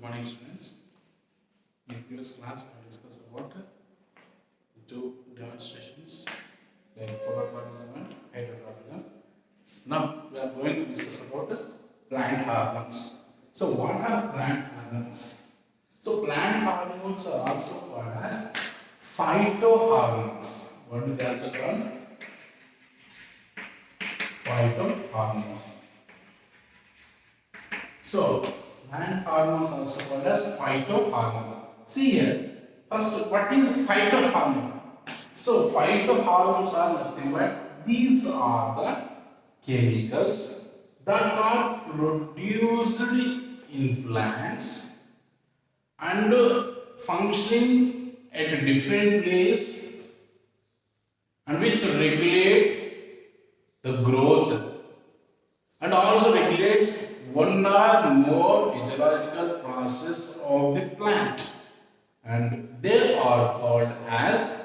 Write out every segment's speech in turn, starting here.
morning, students. In the previous class, we discussed about two demonstrations like phototropism and hydrotropism. Now we are going to discuss about plant hormones. So, what are plant hormones? So, plant hormones are also called as phytohormones. What do they also call? Phytohormones. So, plant hormones also called as phytohormones. See here, first, what is phytohormone? So, phytohormones are nothing but these are the chemicals that are produced in plants and functioning at a different place and which regulate the growth and also regulates one or more physiological process of the plant, and they are called as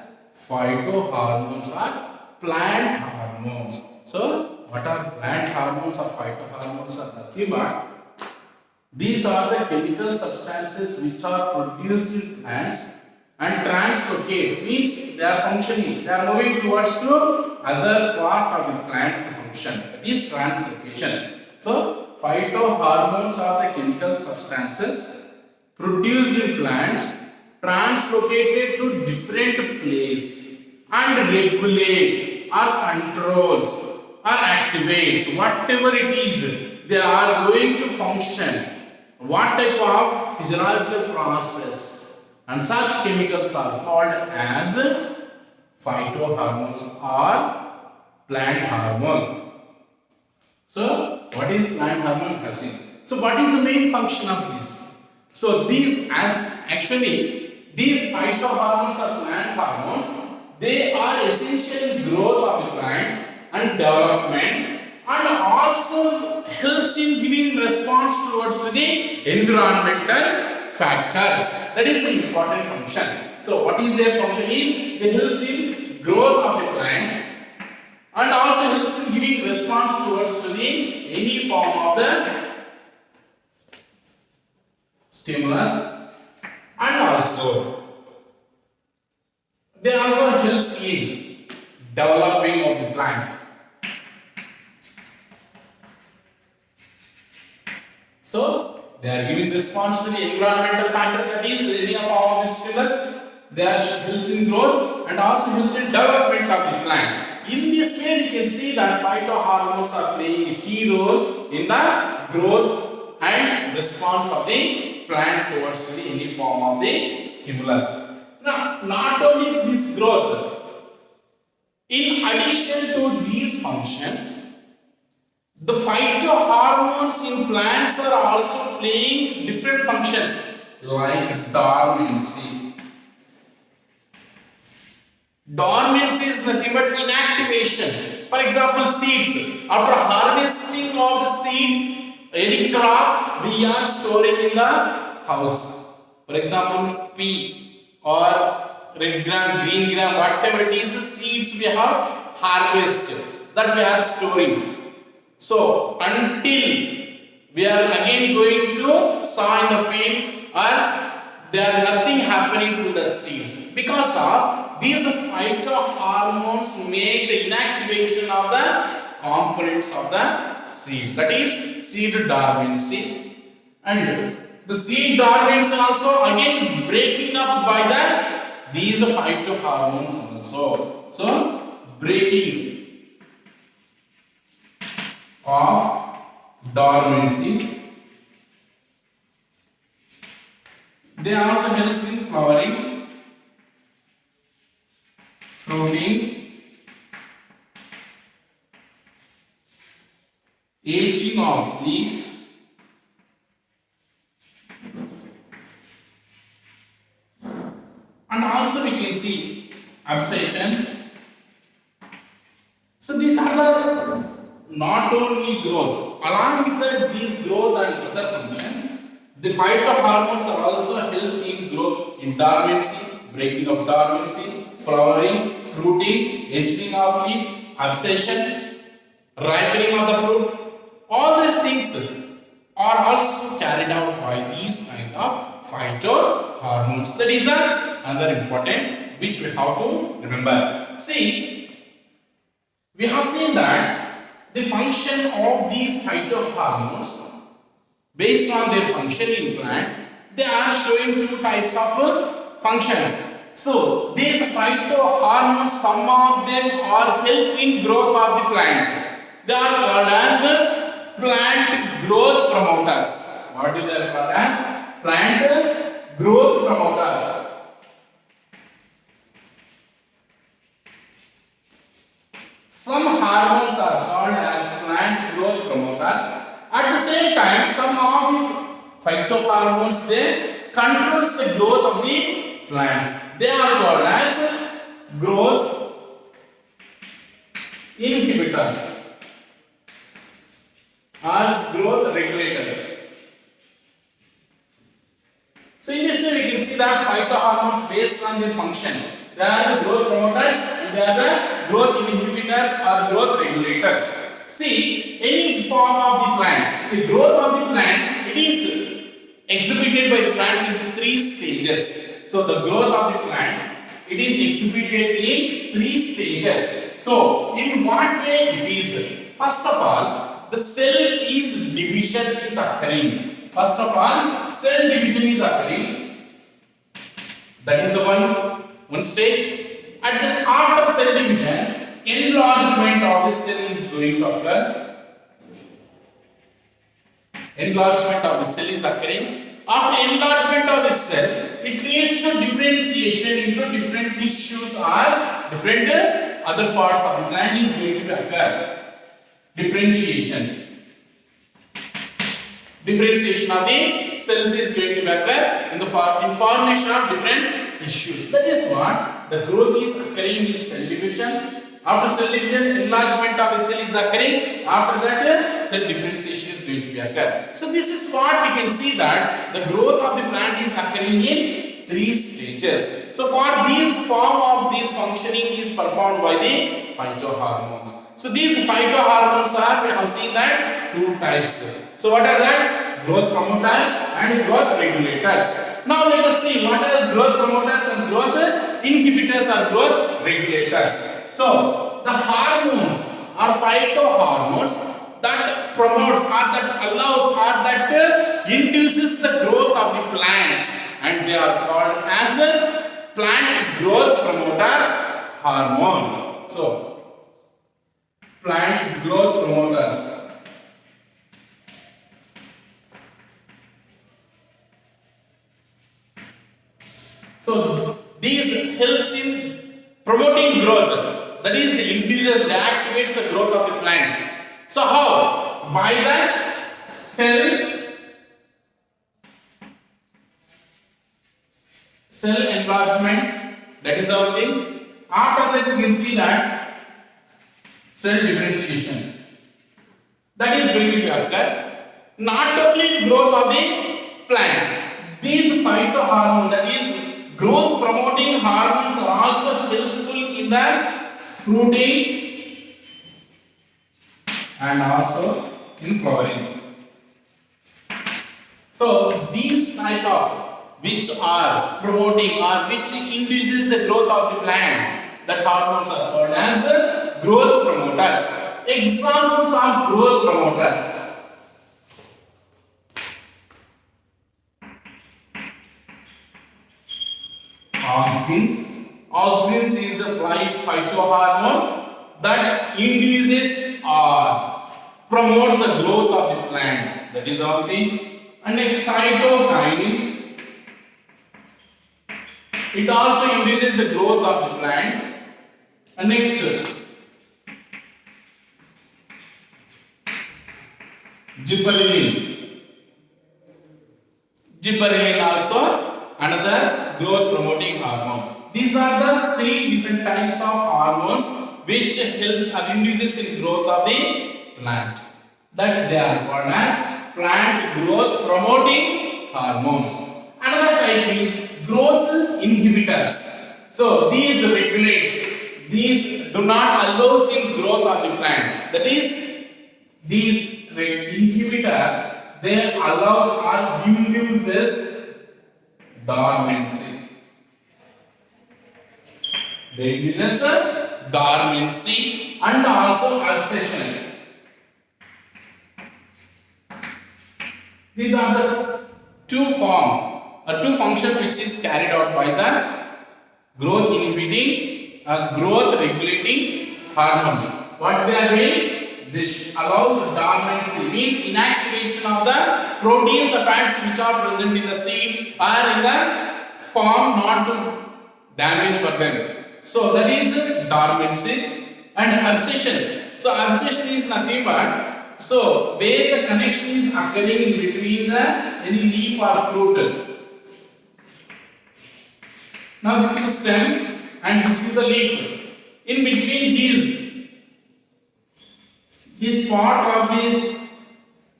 phytohormones or plant hormones. So what are plant hormones or phytohormones are nothing but these are the chemical substances which are produced in plants and translocate, means they are functioning, they are moving towards to other part of the plant to function. That is translocation. So, phytohormones are the chemical substances produced in plants, translocated to different place and regulate or controls or activates whatever it is they are going to function, what type of physiological process, and such chemicals are called as phytohormones or plant hormones. So, what is plant hormone? So, what is the main function of this? So, these actually these phytohormones or plant hormones, they are essential in growth of the plant and development, and also helps in giving response towards to the environmental factors. That is the important function. So, what is their function is they help in growth of the plant and also helps in giving response towards to the any form of the stimulus, and also they also helps in developing of the plant. So they are giving response to the environmental factor, that is any form of the stimulus. They are helps in growth and also helps in development of the plant. In this way, you can see that phytohormones are playing a key role in the growth and response of the plant towards any form of the stimulus. Now, not only this growth, in addition to these functions, the phytohormones in plants are also playing different functions like dormancy. Dormancy is nothing but inactivation. For example, seeds. After harvesting of the seeds, any crop we are storing in the house. For example, pea or red gram, green gram, whatever it is, the seeds we have harvested that we are storing. So, until we are again going to sow in the field, or there nothing happening to the seeds, because of these phytohormones make the inactivation of the components of the seed, that is seed dormancy, and the seed dormancy also again breaking up by the these phytohormones also. So breaking of dormancy, they also help in flowering, fruiting, aging of leaf, and also we can see abscission. So these are the not only growth, along with these growth and other functions, the phytohormones are also helps in growth, in dormancy, breaking of dormancy, flowering, fruiting, aging of leaf, abscission, ripening of the fruit. All these things are also carried out by these kind understanding of phytohormones. That is another important which we have to remember. See, we have seen that the function of these phytohormones based on their function in plant, they are showing two types of functions. So these phytohormones, some of them are helping growth of the plant. They are called as plant growth promoters. What is that called as? Plant growth promoters. Some hormones are called as plant growth promoters. At the same time, some of the phytohormones they controls the growth of the plants. They are called as growth inhibitors or growth regulators. So in this way we can see that phytohormones based on their function, they are the growth promoters and they are the growth inhibitors or growth regulators. See, any form of the plant, the growth of the plant, it is exhibited by the plants in three stages. So the growth of the plant, it is exhibited in three stages. So in what way it is? First of all, the cell is division is occurring. First of all, cell division is occurring. That is the one stage. After cell division, enlargement of the cell is going to occur. Enlargement of the cell is occurring. After enlargement of the cell, it leads to differentiation into different tissues or different other parts of the plant is going to occur. Differentiation of the cells is going to occur in the formation of different tissues. That is what the growth is occurring in cell division. After cell division, enlargement of the cell is occurring. After that, cell differentiation is going to be occur. So this is what we can see that the growth of the plant is occurring in three stages. So for these form of this functioning is performed by the phytohormones. So these phytohormones are, we have seen that two types. So what are that? Growth promoters and growth regulators. Now let us see what are growth promoters and growth inhibitors or growth regulators. So the hormones or phytohormones that promotes or that allows or that induces the growth of the plant, and they are called as plant growth promoters hormone. So plant growth promoters. So these helps in promoting growth. That is the induces, that activates the growth of the plant. So how? By the cell enlargement. That is our thing. After that, you can see that cell differentiation. That is going to occur. Not only growth of the plant. These phytohormones, that is growth promoting hormones, are also helpful in the fruiting and also in flowering. So these type of which are promoting or which induces the growth of the plant, that hormones are called as growth promoters. Examples of growth promoters: auxins. Auxins is the phytohormone that induces or promotes the growth of the plant. That is all thing. And next, cytokinin. It also induces the growth of the plant. And next, gibberellin. Gibberellin also another growth promoting hormone. These are the three different types of hormones which helps or induces in growth of the plant. That they are called as plant growth promoting hormones. Another type is growth inhibitors. So these regulates, these do not allow in growth of the plant. That is, these inhibitor, they allows or induces dormancy. They witness dormancy and also ulceration. These are the two functions which is carried out by the growth inhibiting, growth regulating hormones. What they are doing? This allows dormancy, means inactivation of the proteins, the fats which are present in the seed are in the form not to damage for them. So that is dormancy and abscission. So abscission is nothing but where the connection is occurring between the any leaf or fruit. Now this is the stem and this is the leaf. In between this part of this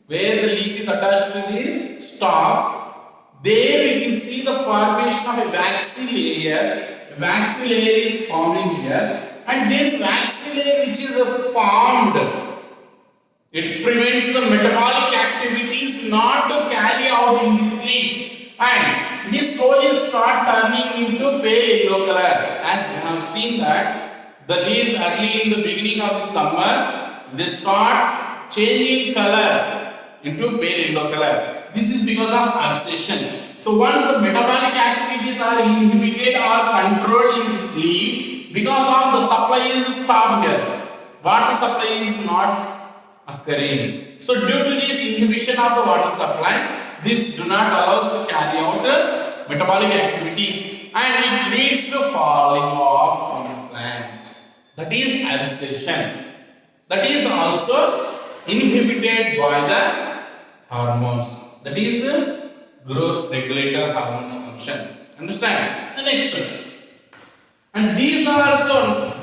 where the leaf is attached to the stalk, there we can see the formation of a waxy layer. A waxy layer is forming here, and this waxy layer which is formed, it prevents the metabolic activities not to carry out in this leaf, and this slowly start turning into pale yellow color. As we have seen that the leaves early in the beginning of the summer, they start changing color into pale yellow color. This is because of abscission. So once the metabolic activities are inhibited or controlled in this leaf, because of the supply is stopped here, water supply is not occurring. So due to this inhibition of the water supply, this do not allow us to carry out metabolic activities, and it leads to falling off from the plant. That is abscission. That is also inhibited by the hormones. That is growth regulator hormones function. Understand? The next one. And these are also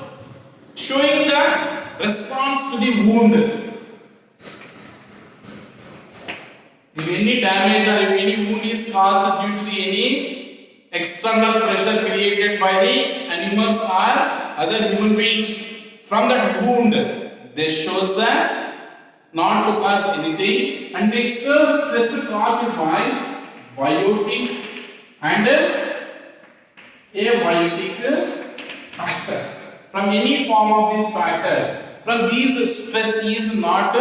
showing the response to the wound. If any damage or if any wound is caused due to any external pressure created by the animals or other human beings, from that wound, this shows that not to cause anything, and the external stress caused by biotic and abiotic factors. From any form of these factors, from these stress is not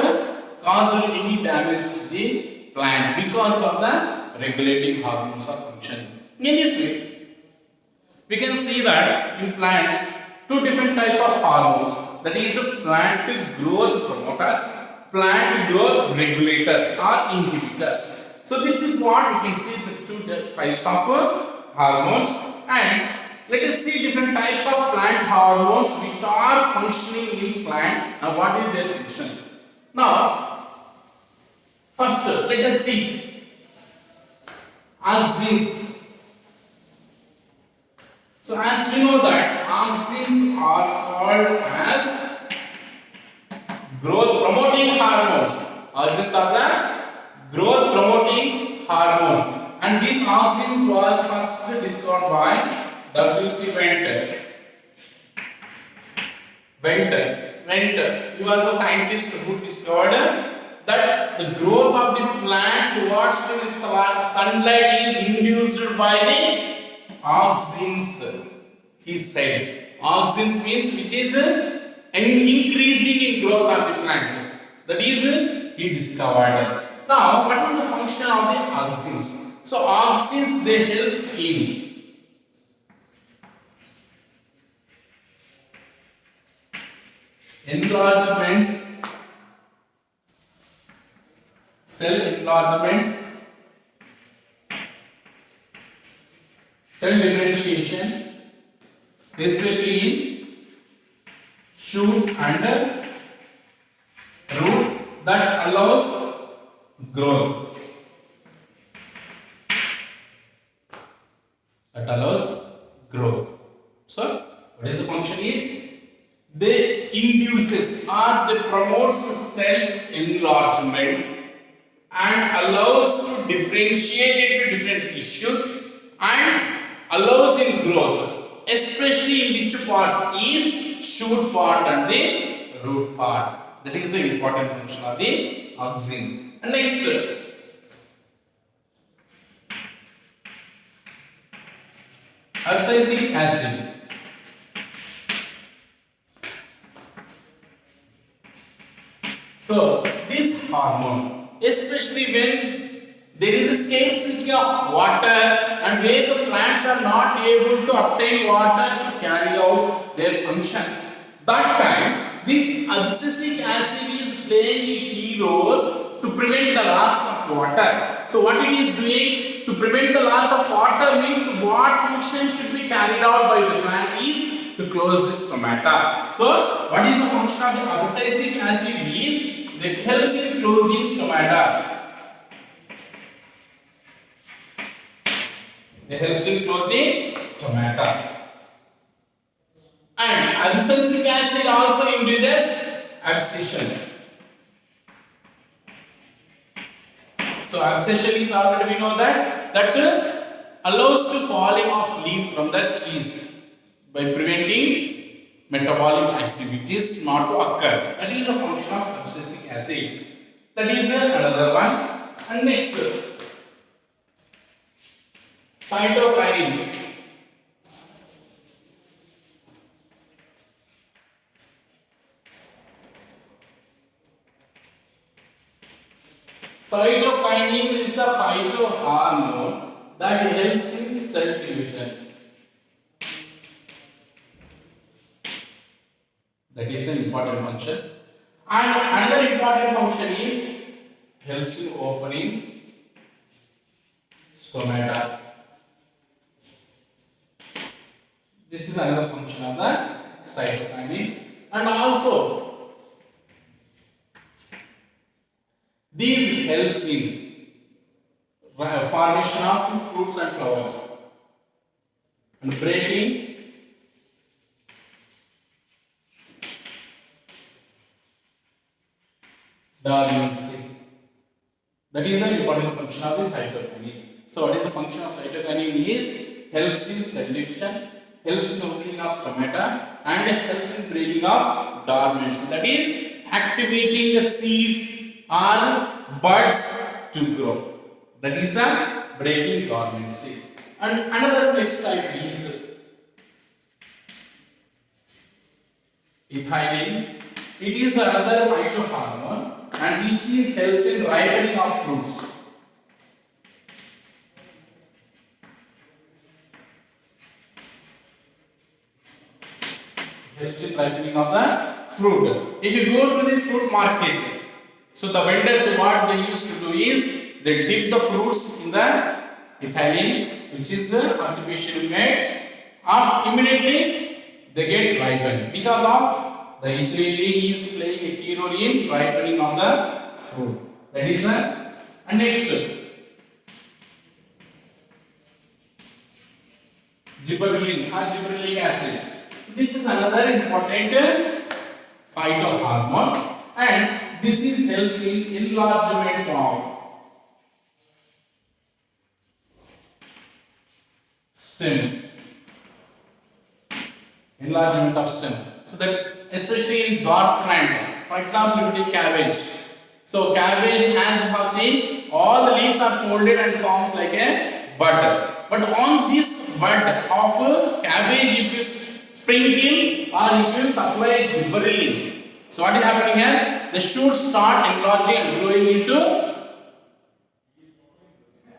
caused any damage to the plant because of the regulating hormones are functioning. In this way, we can see that in plants two different types of hormones, that is the plant growth promoters, plant growth regulator or inhibitors. So this is what we can see the two types of hormones, and let us see different types of plant hormones which are functioning in plant and what is their function. Now, first let us see auxins. So as we know that auxins are called as growth promoting hormones. Auxins are the growth promoting hormones, and these auxins were first discovered by W.C. Venter. He was a scientist who discovered that the growth of the plant towards the sunlight is induced by the auxins. He said auxins means which is increasing in growth of the plant. That is he discovered. Now, what is the function of the auxins? So, auxins they help in enlargement, cell enlargement, cell differentiation, especially in shoot and root, that allows growth. That allows growth. So, what is the function is? They induces or they promotes cell enlargement and allows to differentiate into different tissues and allows in growth, especially in which part is shoot part and the root part. That is the important function of the auxin. And next, abscisic acid. So this hormone, especially when there is a scarcity of water and where the plants are not able to obtain water to carry out their functions, that time this abscisic acid is playing a key role to prevent the loss of water. So what it is doing to prevent the loss of water means what function should be carried out by the plant is to close this stomata. So what is the function of the abscisic acid is that helps in closing stomata. It helps in closing stomata. And abscisic acid also induces abscission. So abscission is already we know that allows to falling of leaf from the trees by preventing metabolic activities not to occur. That is the function of abscisic acid. That is another one. And next, cytokinin. Cytokinin is the phytohormone that helps in cell division. That is the important function. And another important function is helps in opening stomata. This is another function of the cytokinin. And also these helps in formation of fruits and flowers and breaking dormancy. That is the important function of the cytokinin. So what is the function of cytokinin is helps in cell division, helps in opening of stomata and helps in breaking of dormancy. That is activating the seeds or buds to grow. That is a breaking dormancy. And another next type is ethylene. It is another phytohormone and which is helps in ripening of fruits. Helps in ripening of the fruit. If you go to the fruit market, so the vendors what they used to do is they dip the fruits in the ethylene, which is artificially made, and immediately they get ripened because of the ethylene is playing a key role in ripening of the fruit. That is the and next gibberellin or gibberellic acid. This is another important phytohormone and this is helps in enlargement of stem. Enlargement of stem. So that especially in dwarf plant, for example, if you take cabbage. So cabbage as you have seen, all the leaves are folded and forms like a bud. But on this bud of cabbage, if you sprinkle or if you supply gibberellin, so what is happening here? The shoots start enlarging and growing into.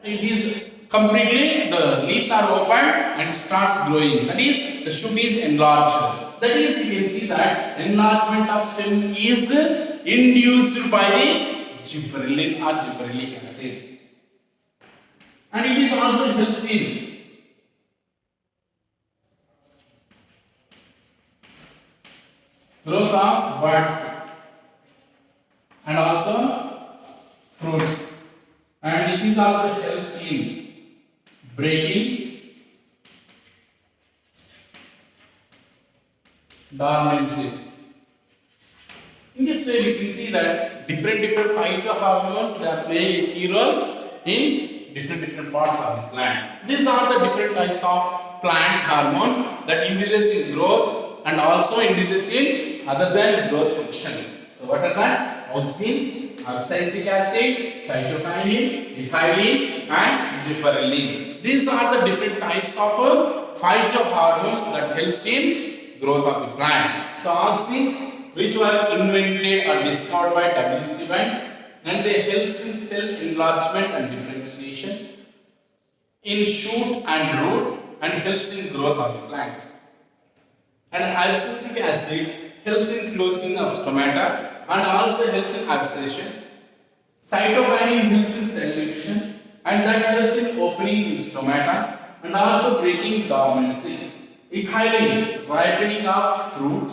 It is completely the leaves are open and starts growing. That is the shoot is enlarged. That is you can see that enlargement of stem is induced by the gibberellin or gibberellic acid, and it is also helps in growth of buds and also fruits, and it is also helps in breaking dormancy. In this way, we can see that different phytohormones they are playing a key role in different parts of the plant. These are the different types of plant hormones that induces in growth and also induces in other than growth function. So what are that? Auxins, abscisic acid, cytokinin, ethylene and gibberellin. These are the different types of phytohormones that helps in growth of the plant. So all things which were invented or discovered by W.C. Band, and they helps in cell enlargement and differentiation, in shoot and root, and helps in growth of the plant. And abscisic acid helps in closing of stomata and also helps in abscission. Cytokinin helps in cell division and that helps in opening in stomata and also breaking dormancy. Ethylene, ripening of fruit.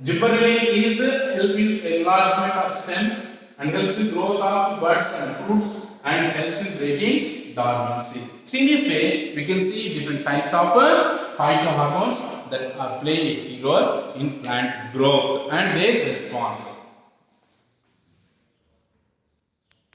Gibberellin is helping enlargement of stem and helps in growth of buds and fruits and helps in breaking dormancy. So in this way, we can see different types of phytohormones that are playing a key role in plant growth and their response.